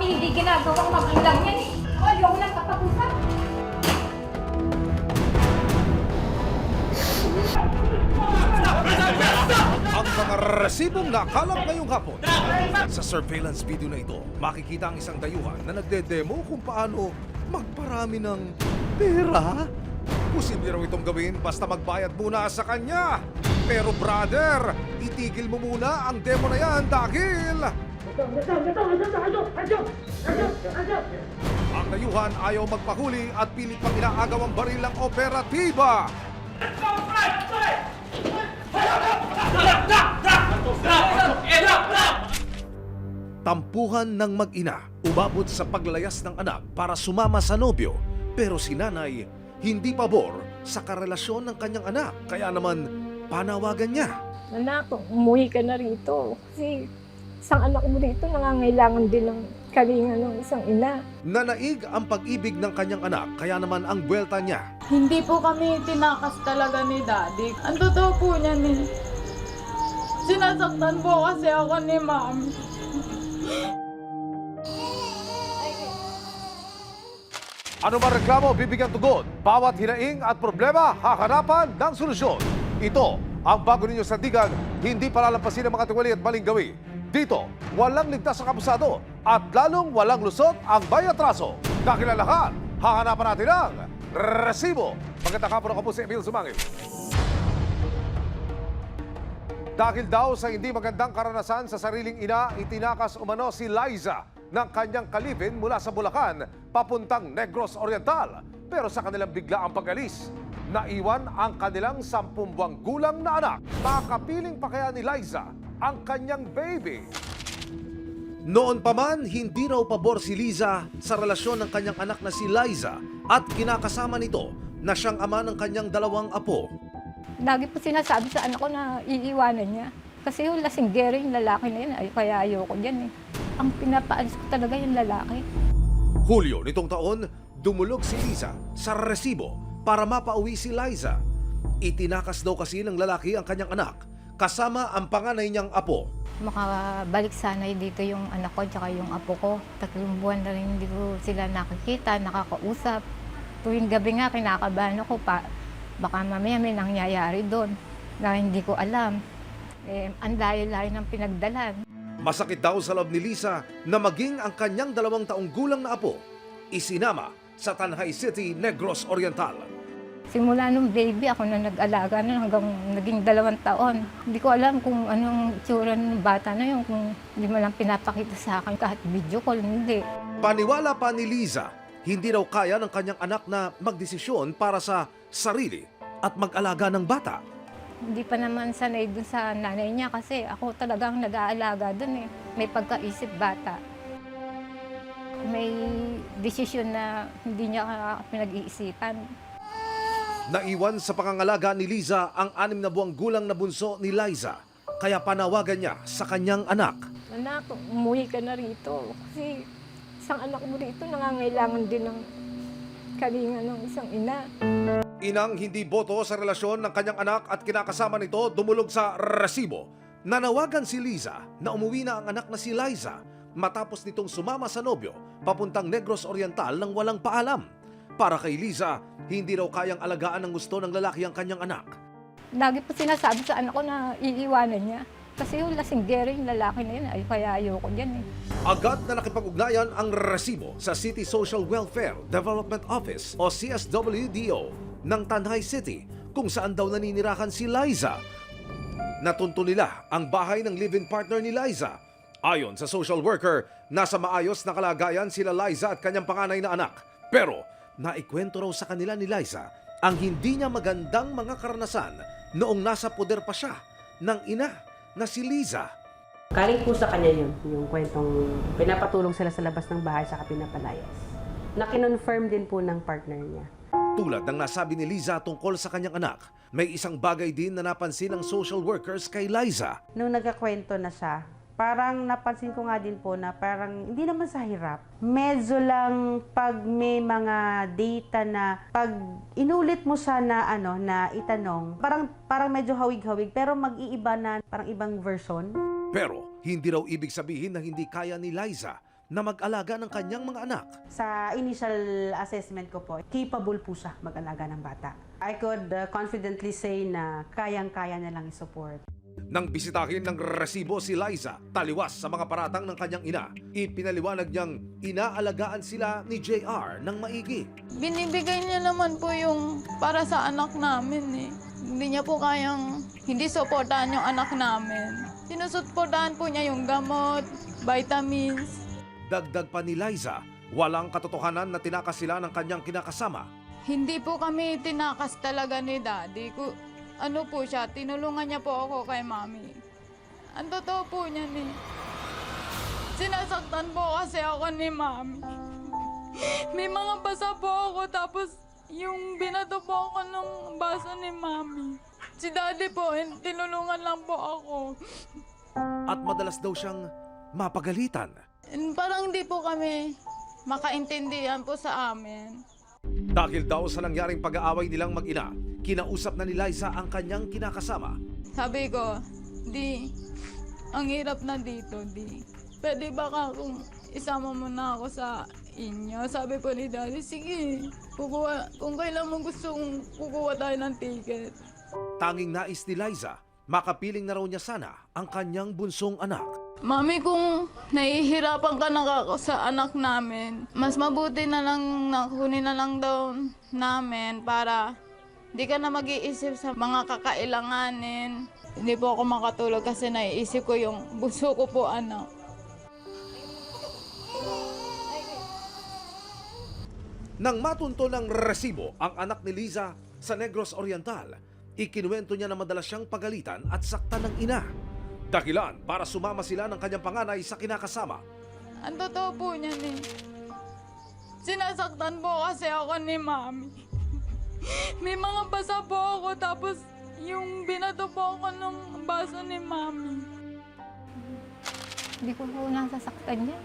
hindi ginagawang magulang yan eh. Ayoko lang kapag-usap. Ang mga resibong nakalap ngayong hapon. Sa surveillance video na ito, makikita ang isang dayuhan na nagde-demo kung paano magparami ng pera. Posible raw itong gawin basta magbayad muna sa kanya. Pero brother, itigil mo muna ang demo na yan dahil... Ang dayuhan ayaw magpahuli at pilit pang inaagaw ang baril ng operatiba. Tampuhan ng mag-ina, umabot sa paglayas ng anak para sumama sa nobyo. Pero si nanay, hindi pabor sa karelasyon ng kanyang anak. Kaya naman, panawagan niya. Anak, umuwi ka na rito. Kasi isang anak mo rito nangangailangan din ng kalinga ng isang ina. Nanaig ang pag-ibig ng kanyang anak, kaya naman ang buwelta niya. Hindi po kami tinakas talaga ni Daddy. Ang totoo po niyan eh. Sinasaktan po kasi ako ni Mami. Ano man reklamo, bibigyan tugon. Bawat hinaing at problema, hahanapan ng solusyon. Ito ang bago ninyo sandigan, hindi palalampasin ng mga tiwali at maling gawi. Dito, walang ligtas ang kabusado at lalong walang lusot ang bayatraso. Kakilalahan, hahanapan natin ang resibo. Magandang hapon, ako po si Emil Sumangil. Dahil daw sa hindi magandang karanasan sa sariling ina, itinakas umano si Liza ng kanyang kalibin mula sa Bulacan papuntang Negros Oriental. Pero sa kanilang bigla ang pag-alis, naiwan ang kanilang 10 buwang gulang na anak. Makapiling pa kaya ni Liza ang kanyang baby? Noon pa man, hindi raw pabor si Liza sa relasyon ng kanyang anak na si Liza at kinakasama nito na siyang ama ng kanyang 2 apo. Lagi po sinasabi sa anak ko na iiwanan niya. Kasi yung lasinggero yung lalaki na yun, kaya ayoko dyan eh. Ang pinapaalis ko talaga yung lalaki. Hulyo nitong taon, dumulog si Liza sa resibo para mapauwi si Liza. Itinakas daw kasi ng lalaki ang kanyang anak, kasama ang panganay niyang apo. Makabalik sana dito yung anak ko at yung apo ko. 3 buwan na rin hindi ko sila nakikita, nakakausap. Tuwing gabi nga, kinakabahan ako pa. Baka mamaya may nangyayari doon na hindi ko alam. Ang layo-layo ng pinagdalan. Masakit daw sa loob ni Liza na maging ang kanyang 2 taong gulang na apo isinama sa Tanay City, Negros Oriental. Simula nung baby, ako na nag-alaga na hanggang naging 2 taon. Hindi ko alam kung anong itsura ng bata na yun, kung hindi mo lang pinapakita sa akin kahit video call, hindi. Paniwala pa ni Liza, hindi raw kaya ng kanyang anak na magdesisyon para sa sarili at mag-alaga ng bata. Hindi pa naman sanay dun sa nanay niya kasi ako talagang nag-aalaga dun eh. May pagkaisip bata. May desisyon na hindi niya pinag-iisipan. Naiwan sa pangangalaga ni Liza ang 6 na buwang gulang na bunso ni Liza. Kaya panawagan niya sa kanyang anak. Anak, umuwi ka na rito. Kasi isang anak mo rito nangangailangan din ng kalinga ng isang ina. Inang hindi boto sa relasyon ng kanyang anak at kinakasama nito dumulog sa resibo. Nanawagan si Liza na umuwi na ang anak na si Liza matapos nitong sumama sa nobyo papuntang Negros Oriental nang walang paalam. Para kay Liza, hindi raw kayang alagaan ng gusto ng lalaki ang kanyang anak. Lagi po sinasabi sa anak ko na iiwanan niya. Kasi yung lasinggero yung lalaki na yun, kaya ayoko dyan eh. Agad na nakipag-ugnayan ang resibo sa City Social Welfare Development Office o CSWDO ng Tanay City kung saan daw naninirahan si Liza. Natunto nila ang bahay ng live-in partner ni Liza. Ayon sa social worker, nasa maayos na kalagayan sila Liza at kanyang panganay na anak. Pero naikwento raw sa kanila ni Liza ang hindi niya magandang mga karanasan noong nasa poder pa siya ng ina na si Liza. Galing po sa kanya yun, yung kwentong pinapatulong sila sa labas ng bahay sa pinapalayas. Na-confirm din po ng partner niya. Tulad ng nasabi ni Liza tungkol sa kanyang anak, may isang bagay din na napansin ng social workers kay Liza. Nung nagkakwento na siya, parang napansin ko nga din po na parang hindi naman sa hirap. Medyo lang pag may mga data na pag inulit mo siya na na itanong, parang medyo hawig-hawig pero mag-iiba na parang ibang version. Pero hindi raw ibig sabihin na hindi kaya ni Liza na mag-alaga ng kanyang mga anak. Sa initial assessment ko po, capable po siya mag-alaga ng bata. I could confidently say na kayang-kaya na lang i-support. Nang bisitahin ng resibo si Liza, taliwas sa mga paratang ng kanyang ina, ipinaliwanag niyang inaalagaan sila ni JR ng maigi. Binibigay niya naman po yung para sa anak namin eh. Hindi niya po kayang hindi suportahan yung anak namin. Sinusuportahan po niya yung gamot, vitamins. Dagdag pa ni Liza, walang katotohanan na tinakas sila ng kanyang kinakasama. Hindi po kami tinakas talaga ni Daddy. Ano po siya, tinulungan niya po ako kay Mami. Ang totoo po niyan eh. Sinasaktan po kasi ako ni Mami. May mga basa po ako tapos yung binato po ako ng basa ni Mami. Si Daddy po, tinulungan lang po ako. At madalas daw siyang mapagalitan. Parang hindi po kami makaintindihan po sa amin. Dahil daw sa nangyaring pag-aaway nilang mag-ina, kinausap na ni Liza ang kanyang kinakasama. Sabi ko, Di, ang hirap na dito, Di. Pwede ba kung isama mo na ako sa inyo? Sabi po ni Daddy, sige, kung kailan mo gustong kukuha tayo ng ticket. Tanging nais ni Liza, makapiling na raw niya sana ang kanyang bunsong anak. Mami, kung nahihirapan ka na sa anak namin, mas mabuti na lang na kunin na lang daw namin para di ka na mag-iisip sa mga kakailanganin. Hindi po ako makatulog kasi naiisip ko yung bunso ko po anak. Nang matunto ng resibo ang anak ni Liza sa Negros Oriental, ikinuwento niya na madalas siyang pagalitan at saktan ng ina. Dahilan para sumama sila ng kanyang panganay sa kinakasama. Ang totoo po niyan eh. Sinasaktan po kasi ako ni Mami. May mga basa po ako tapos yung binato po ako ng basa ni Mami. Hindi ko po nasasaktan yan.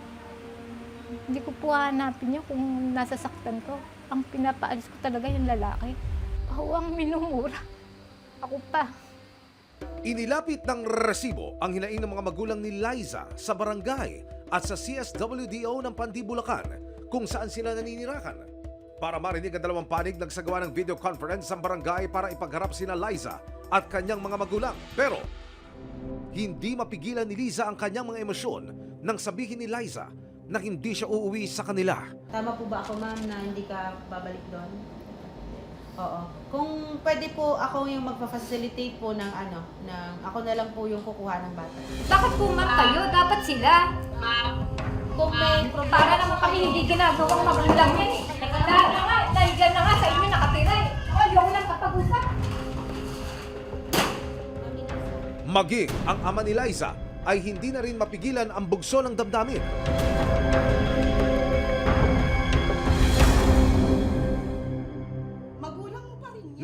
Hindi ko po hanapin yan kung nasasaktan ko. Ang pinapaalis ko talaga yung lalaki. Ako ang minumura. Ako pa. Inilapit ng resibo ang hinaing ng mga magulang ni Liza sa barangay at sa CSWDO ng Pandi, Bulacan kung saan sila naninirahan. Para marinig ang dalawang panig, nagsagawa ng video conference ang barangay para ipagharap sina Liza at kanyang mga magulang. Pero hindi mapigilan ni Liza ang kanyang mga emosyon nang sabihin ni Liza na hindi siya uuwi sa kanila. Tama po ba ako, ma'am, na hindi ka babalik doon? Oo. Kung pwede po ako yung magpa-facilitate po ng ako na lang po yung kukuha ng bata. Bakit po ma'am kayo? Dapat sila. Kung may problema Para naman kami hindi ginagawang magulang yan eh. Dahil na nga sa inyo nakatira eh. Ayoko lang kapag-usap. Maging ang ama ni Liza ay hindi na rin mapigilan ang bugso ng damdamin.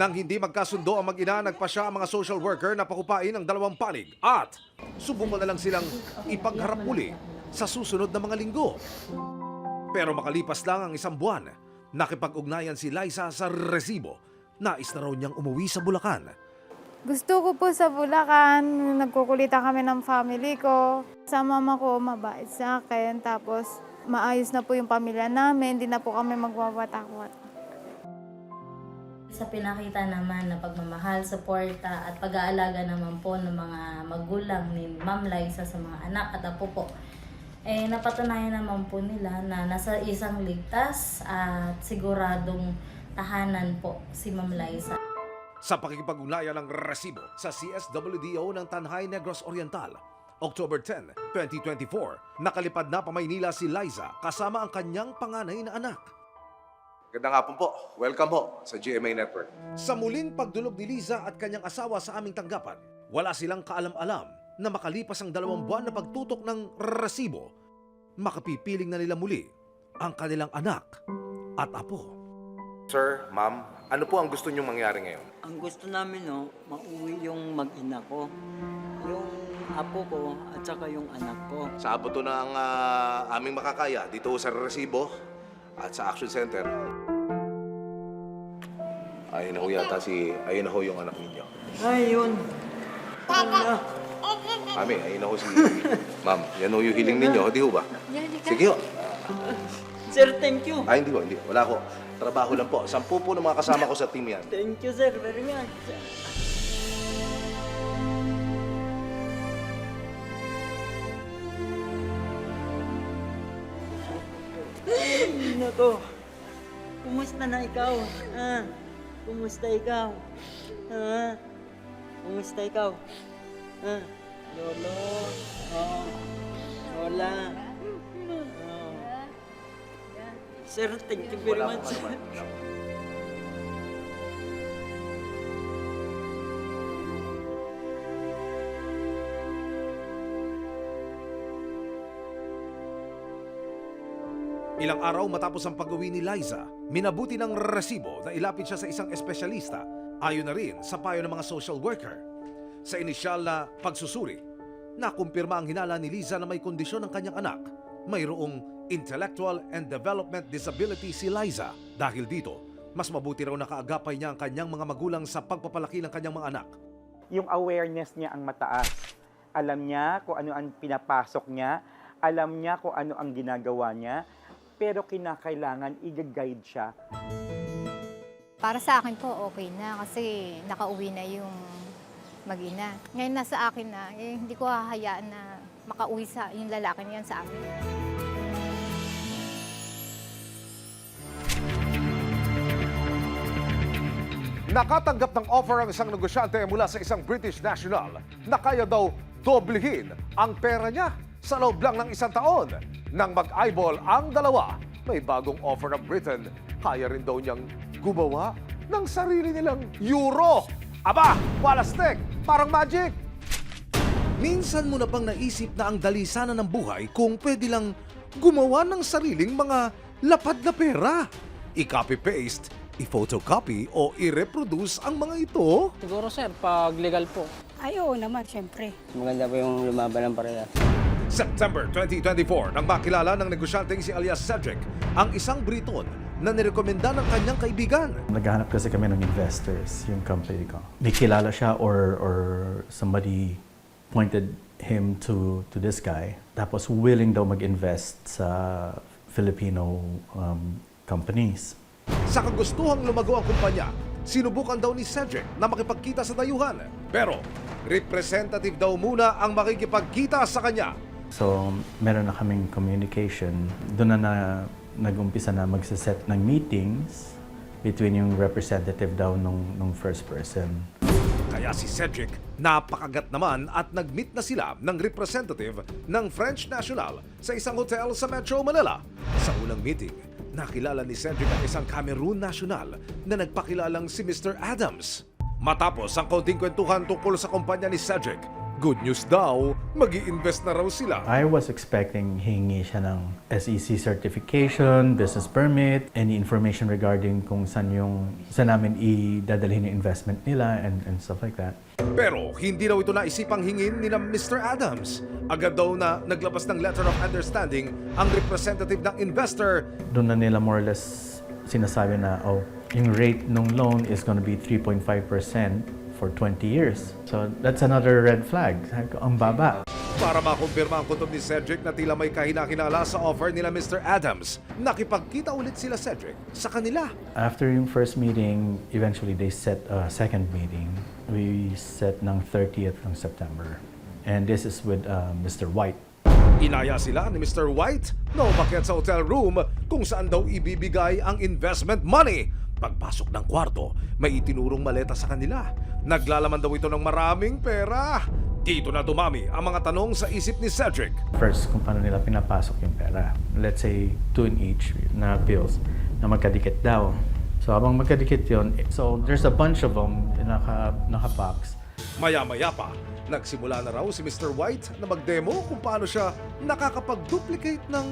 Nang hindi magkasundo ang mag-ina, nagpasya ang mga social worker na pakupain ang dalawang panig at subukan na lang silang ipagharap muli sa susunod na mga linggo. Pero makalipas lang ang isang buwan, nakipag-ugnayan si Liza sa resibo. Nais na raw niyang umuwi sa Bulacan. Gusto ko po sa Bulacan, nagkukulitan kami ng family ko. Sa mama ko, mabait sa akin. Tapos maayos na po yung pamilya namin, hindi na po kami magwawatak-wat. Sa pinakita naman na pagmamahal, suporta at pag-aalaga naman po ng mga magulang ni Ma'am Liza sa mga anak at apo po, napatunayan naman po nila na nasa isang ligtas at siguradong tahanan po si Ma'am Liza. Sa pakikipag-ugnayan ng resibo sa CSWDO ng Tanhay, Negros Oriental, October 10, 2024, nakalipad na pa Maynila si Liza kasama ang kanyang panganay na anak. Gandang hapon po. Welcome po sa GMA Network. Sa muling pagdulog ni Liza at kanyang asawa sa aming tanggapan, wala silang kaalam-alam na makalipas ang 2 buwan na pagtutok ng resibo, makapipiling na nila muli ang kanilang anak at apo. Sir, ma'am, ano po ang gusto niyong mangyari ngayon? Ang gusto namin, mauwi yung mag-ina ko, yung apo ko at saka yung anak ko. Sa abot to ng aming makakaya dito sa resibo at sa Action Center. Ayun na ho yung anak ninyo. Ay, yun. Mami, ayun ako si Ma'am. Yan ho yung hiling ninyo, di ho ba? Sige ho. Sir, thank you. Ay, hindi ho, hindi. Wala ko. Trabaho lang po. 10 po ng mga kasama ko sa team yan. Thank you, sir, very much. Ay, nako. Kumusta na ikaw? Ah, kumusta ikaw? Ah, kumusta ikaw? Ah, Lolo. Oh, Lola. Oh. Sir, thank you very Wala much. po naman. Ilang araw matapos ang pag-uwi ni Liza, minabuti ng resibo na ilapit siya sa isang espesyalista, ayon na rin sa payo ng mga social worker. Sa inisyal na pagsusuri, nakumpirma ang hinala ni Liza na may kondisyon ng kanyang anak. Mayroong intellectual and development disability si Liza. Dahil dito, mas mabuti raw nakaagapay niya ang kanyang mga magulang sa pagpapalaki ng kanyang mga anak. Yung awareness niya ang mataas. Alam niya kung ano ang pinapasok niya, alam niya kung ano ang ginagawa niya, pero kinakailangan i-guide siya. Para sa akin po, okay na kasi nakauwi na yung mag-ina. Ngayon nasa akin na, hindi ko hahayaan na makauwi yung lalaki niyan sa akin. Nakatanggap ng offer ang isang negosyante mula sa isang British national na kaya daw doblehin ang pera niya sa loob lang ng 1 taon. Nang mag-eyeball ang dalawa, may bagong offer ng Britain. Kaya rin daw niyang gumawa ng sarili nilang euro. Aba, walastek, parang magic! Minsan mo na bang naisip na ang dali sana ng buhay kung pwede lang gumawa ng sariling mga lapad na pera? I-copy-paste, i-photocopy o i-reproduce ang mga ito? Siguro sir, pag legal po. Ay, oo naman, syempre. Maganda po yung lumaban ng parehas. September 2024 nang makilala ng negosyanteng si alias Cedric, ang isang Briton na nirekomenda ng kanyang kaibigan. Naghahanap kasi kami ng investors, yung company ko. May kilala siya or somebody pointed him to this guy. Tapos willing daw mag-invest sa Filipino companies. Sa kagustuhang lumago ang kumpanya, sinubukan daw ni Cedric na makipagkita sa dayuhan. Pero representative daw muna ang makikipagkita sa kanya. So, meron na kaming communication. Doon na nag-umpisa na magsaset ng meetings between yung representative daw nung first person. Kaya si Cedric, napakagat naman at nag-meet na sila ng representative ng French National sa isang hotel sa Metro Manila. Sa unang meeting, nakilala ni Cedric ang isang Cameroon national na nagpakilalang si Mr. Adams. Matapos ang kaunting kwentuhan tungkol sa kumpanya ni Cedric, good news daw, mag-i-invest na raw sila. I was expecting hingi siya ng SEC certification, business permit, any information regarding kung saan namin idadalhin yung investment nila and stuff like that. Pero hindi daw ito naisipang hingin ni na Mr. Adams. Agad daw na naglabas ng letter of understanding ang representative ng investor. Doon na nila more or less sinasabi na, yung rate ng loan is gonna be 3.5% for 20 years. So that's another red flag. Ang baba. Para makumpirma ang kutob ni Cedric na tila may kahinakinala sa offer nila Mr. Adams, nakipagkita ulit sila Cedric sa kanila. After yung first meeting, eventually they set a second meeting. We set ng 30th ng September. And this is with Mr. White. Inaya sila ni Mr. White na umakyat sa hotel room kung saan daw ibibigay ang investment money. Pagpasok ng kwarto, may itinurong maleta sa kanila. Naglalaman daw ito ng maraming pera. Dito na dumami ang mga tanong sa isip ni Cedric. First, kung paano nila pinapasok yung pera. Let's say, 2 in each na bills na magkadikit daw. So habang magkadikit yun, so there's a bunch of them naka-box. Maya-maya pa, nagsimula na raw si Mr. White na mag-demo kung paano siya nakakapag-duplicate ng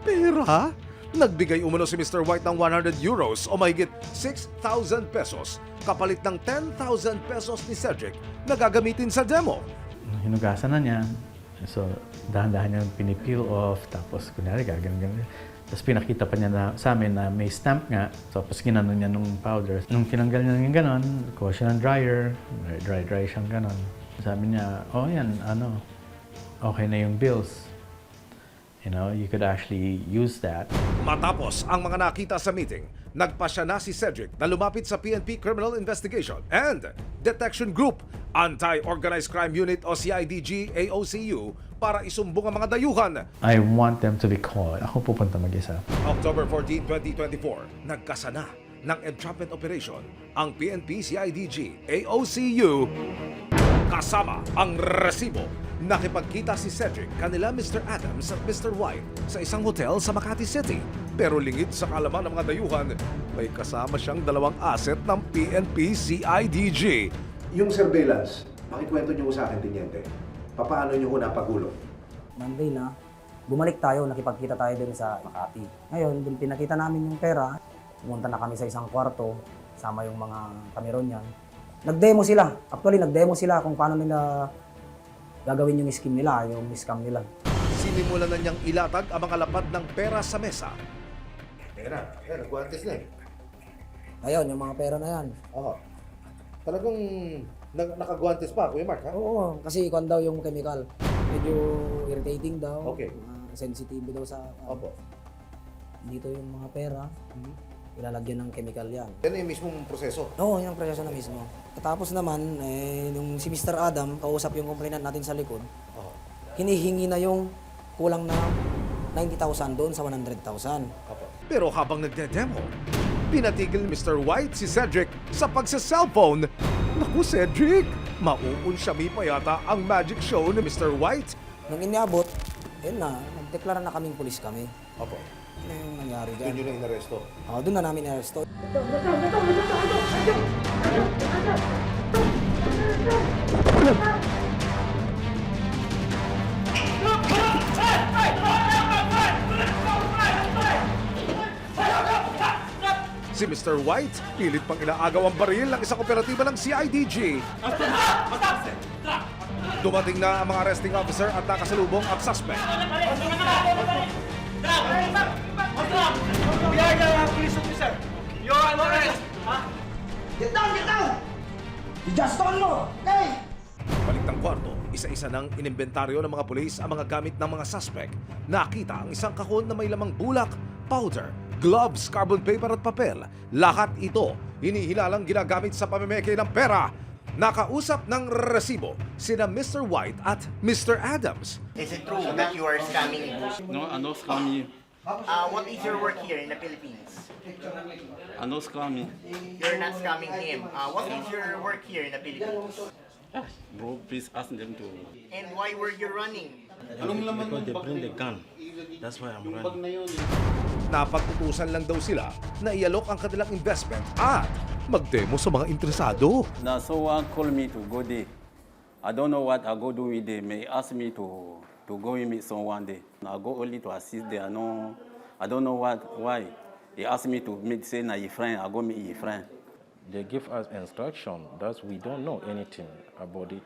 pera. Nagbigay umano si Mr. White ng 100 euros o mahigit 6,000 pesos kapalit ng 10,000 pesos ni Cedric na gagamitin sa demo. Hinugasan na niya. So, dahan-dahan niya pinipeel off. Tapos, kunyari, gagawin. Tapos, pinakita pa niya sa amin na may stamp nga. Tapos, ginanon niya nung powder. Nung tinanggal niya yung ganon, kuha siya ng dryer. Dry siyang ganon. Sabi niya, oh yan, okay na yung bills. You know, you could actually use that. Matapos ang mga nakita sa meeting, nagpasya na si Cedric na lumapit sa PNP Criminal Investigation and Detection Group, Anti-Organized Crime Unit o CIDG AOCU para isumbong ang mga dayuhan. I want them to be called. Ako pupunta mag-isa. October 14, 2024, nagkasana ng entrapment operation ang PNP CIDG AOCU kasama ang resibo. Nakipagkita si Cedric kanila Mr. Adams at Mr. White sa isang hotel sa Makati City. Pero lingid sa kalaman ng mga dayuhan, may kasama siyang dalawang asset ng PNP CIDG. Yung surveillance, pakikwento niyo sa akin, Teniente. Paano niyo napagulo? Monday na, bumalik tayo, nakipagkita tayo din sa Makati. Ngayon, dun pinakita namin yung pera, pumunta na kami sa isang kwarto, sama yung mga Cameronian. Nag-demo sila. Actually, nag-demo sila kung paano nila gagawin yung scheme nila, yung scam nila. Sinimulan na niyang ilatag ang mga lapad ng pera sa mesa. Pera, nagwantes na eh. Ayun, yung mga pera na yan. Oo. Talagang nakagwantes pa, Kuya Mark, ha? Oo, kasi kung daw yung chemical, medyo irritating daw. Okay. Sensitive daw sa... Opo. Dito yung mga pera, ilalagyan ng chemical yan. Yan yung mismong proseso. Oo, yung proseso na mismo. Tapos naman, nung si Mr. Adam, kausap yung complainant natin sa likod, hinihingi na yung kulang na 90,000 doon sa 100,000. Pero habang nagde-demo, pinatigil ni Mr. White si Cedric sa pagsa-cellphone. Naku, Cedric! Mauunsyami pa yata ang magic show ni Mr. White. Nung iniabot, yun na, nagdeklara na kaming pulis kami. Opo. Ano yung nangyari dyan? Doon yun na inaresto. Doon na namin inaresto. Si Mr. White, pilit pang inaagaw ang baril ng isang operatiba ng CIDG. Dumating na ang mga arresting officer at nakasalubong ang suspect. Police officer! You're under arrest! Get down! Get down! I-just mo! Okay! Balik ng kwarto, isa-isa nang inimbentaryo ng mga pulis ang mga gamit ng mga suspect. Nakita ang isang kahon na may lamang bulak, powder, gloves, carbon paper at papel. Lahat ito hinihilalang ginagamit sa pamimeke ng pera. Nakausap ng resibo sina Mr. White at Mr. Adams. Is it true that you are scamming? No, I'm not scamming. What is your work here in the Philippines? I'm not scamming. You're not scamming him. What is your work here in the Philippines? Bro, please ask them to. And why were you running? Because they bring the gun. That's why I'm running. Napag-utusan lang daw sila na ialok ang kanilang investment at mag-demo sa mga interesado. Now, someone called me to go there. I don't know what I go do with them. They ask me to go and meet someone there. I go only to assist there. No, I don't know why. They ask me to meet, say, na your friend. I go meet your friend. They give us instruction. That's we don't know anything about it.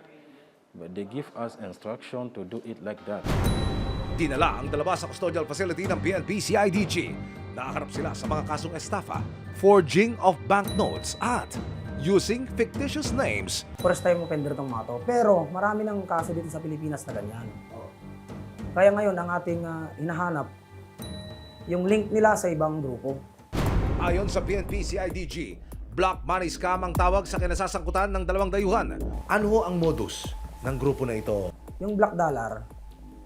But they give us instruction to do it like that. Dinala ang dalawa sa custodial facility ng PNP CIDG. Nakaharap sila sa mga kasong estafa, forging of banknotes at using fictitious names. First time offender tong mga to. Pero marami ng kaso dito sa Pilipinas na ganyan. Kaya ngayon, ang ating hinahanap, yung link nila sa ibang grupo. Ayon sa PNP CIDG, black money scam ang tawag sa kinasasangkutan ng dalawang dayuhan. Ano ang modus ng grupo na ito? Yung black dollar,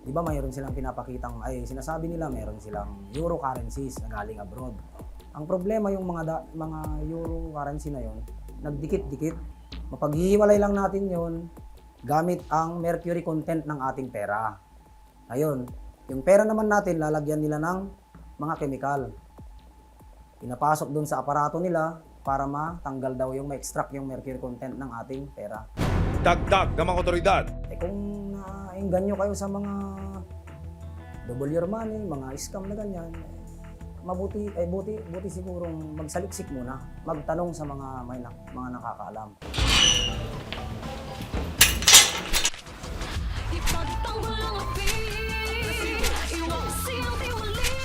di ba mayroon silang pinapakitang, sinasabi nila mayroon silang euro currencies na galing abroad. Ang problema yung mga euro currency na yon, nagdikit-dikit. Mapaghihiwalay lang natin yon gamit ang mercury content ng ating pera. Ngayon, yung pera naman natin, lalagyan nila ng mga chemical. Pinapasok doon sa aparato nila para matanggal daw yung ma-extract yung mercury content ng ating pera. Dagdag ng mga otoridad. Kung nainganyo kayo sa mga double your money, mga scam na ganyan, buti sigurong magsaliksik muna, magtanong sa mga nakakaalam.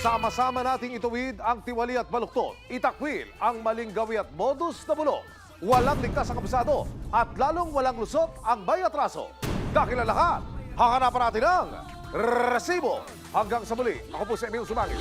Sama-sama nating ituwid ang tiwali at baluktot, itakwil ang maling gawi at modus na bulok. walang ligtas ang kabisado at lalong walang lusot ang may atraso. Dahil ang lahat, hahanapan natin ang resibo. Hanggang sa muli, ako po si Emil Sumangit.